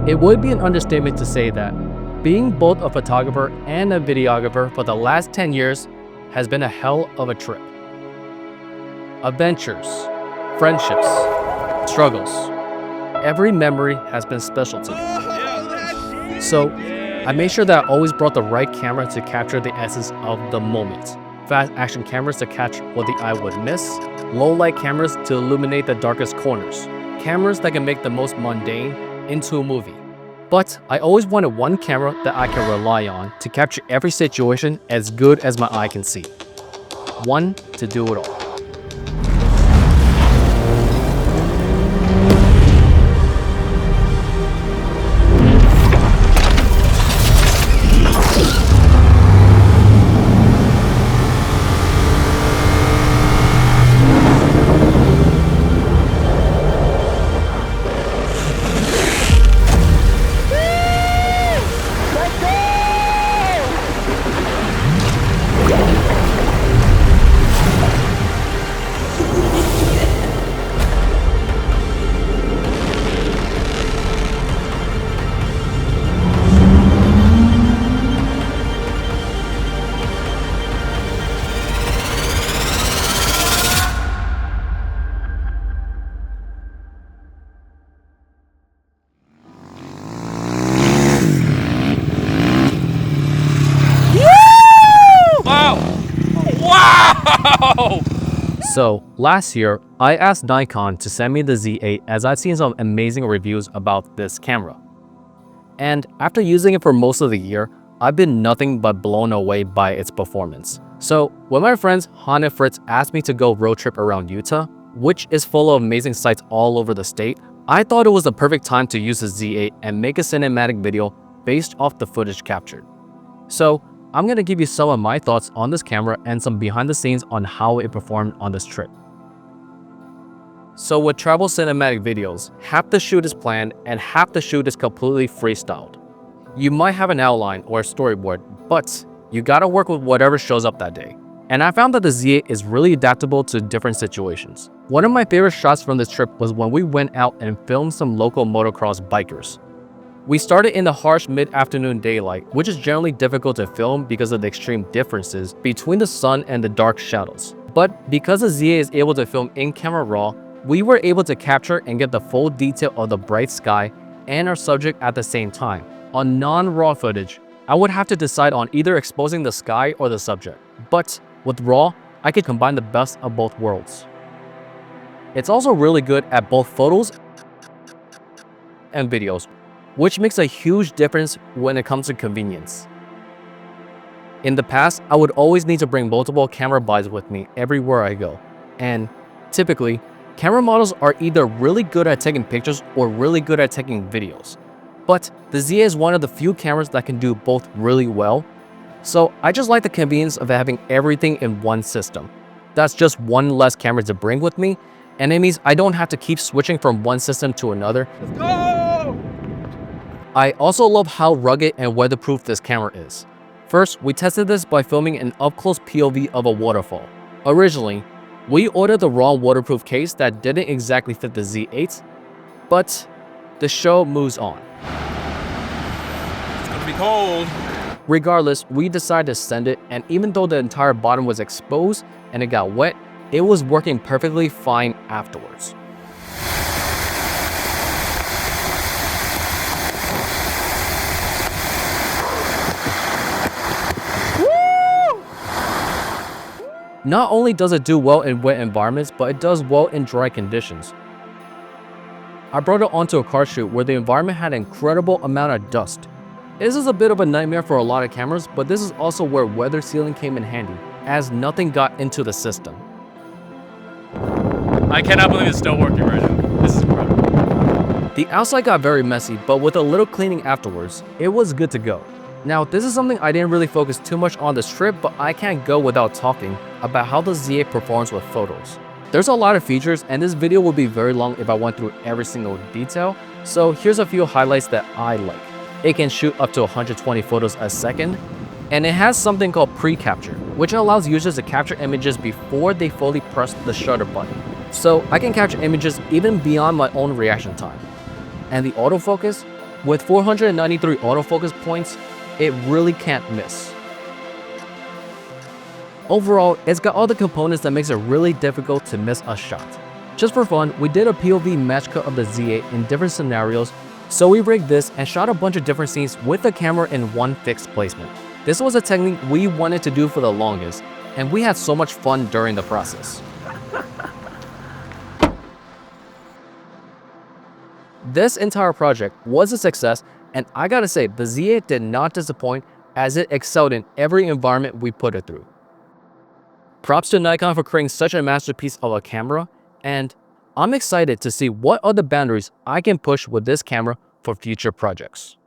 It would be an understatement to say that being both a photographer and a videographer for the last 10 years has been a hell of a trip. Adventures, friendships, struggles. Every memory has been special to me. So I made sure that I always brought the right camera to capture the essence of the moment. Fast action cameras to catch what the eye would miss. Low light cameras to illuminate the darkest corners. Cameras that can make the most mundane into a movie. But I always wanted one camera that I can rely on to capture every situation as good as my eye can see. One to do it all. So last year, I asked Nikon to send me the Z8 as I'd seen some amazing reviews about this camera. And after using it for most of the year, I've been nothing but blown away by its performance. So when my friends Han and Fritz asked me to go road trip around Utah, which is full of amazing sites all over the state, I thought it was the perfect time to use the Z8 and make a cinematic video based off the footage captured. So I'm going to give you some of my thoughts on this camera and some behind the scenes on how it performed on this trip. So with travel cinematic videos, half the shoot is planned and half the shoot is completely freestyled. You might have an outline or a storyboard, but you gotta work with whatever shows up that day. And I found that the Z8 is really adaptable to different situations. One of my favorite shots from this trip was when we went out and filmed some local motocross bikers. We started in the harsh mid-afternoon daylight, which is generally difficult to film because of the extreme differences between the sun and the dark shadows. But because the Z8 is able to film in-camera RAW, we were able to capture and get the full detail of the bright sky and our subject at the same time. On non-RAW footage, I would have to decide on either exposing the sky or the subject. But with RAW, I could combine the best of both worlds. It's also really good at both photos and videos, which makes a huge difference when it comes to convenience. In the past, I would always need to bring multiple camera buys with me everywhere I go. And typically, camera models are either really good at taking pictures or really good at taking videos. But the Z8 is one of the few cameras that can do both really well. So I just like the convenience of having everything in one system. That's just one less camera to bring with me, and it means I don't have to keep switching from one system to another. Let's go! I also love how rugged and weatherproof this camera is. First, we tested this by filming an up-close POV of a waterfall. Originally, we ordered the wrong waterproof case that didn't exactly fit the Z8, but the show moves on. It's gonna be cold. Regardless, we decided to send it, and even though the entire bottom was exposed and it got wet, it was working perfectly fine afterwards. Not only does it do well in wet environments, but it does well in dry conditions. I brought it onto a car shoot where the environment had an incredible amount of dust. This is a bit of a nightmare for a lot of cameras, but this is also where weather sealing came in handy, as nothing got into the system. I cannot believe it's still working right now. This is incredible. The outside got very messy, but with a little cleaning afterwards, it was good to go. Now, this is something I didn't really focus too much on this trip, but I can't go without talking about how the Z8 performs with photos. There's a lot of features, and this video would be very long if I went through every single detail, so here's a few highlights that I like. It can shoot up to 120 photos a second, and it has something called pre-capture, which allows users to capture images before they fully press the shutter button. So I can capture images even beyond my own reaction time. And the autofocus? With 493 autofocus points, it really can't miss. Overall, it's got all the components that makes it really difficult to miss a shot. Just for fun, we did a POV match cut of the Z8 in different scenarios, so we rigged this and shot a bunch of different scenes with the camera in one fixed placement. This was a technique we wanted to do for the longest, and we had so much fun during the process. This entire project was a success, and I gotta say, the Z8 did not disappoint as it excelled in every environment we put it through. Props to Nikon for creating such a masterpiece of a camera, and I'm excited to see what other boundaries I can push with this camera for future projects.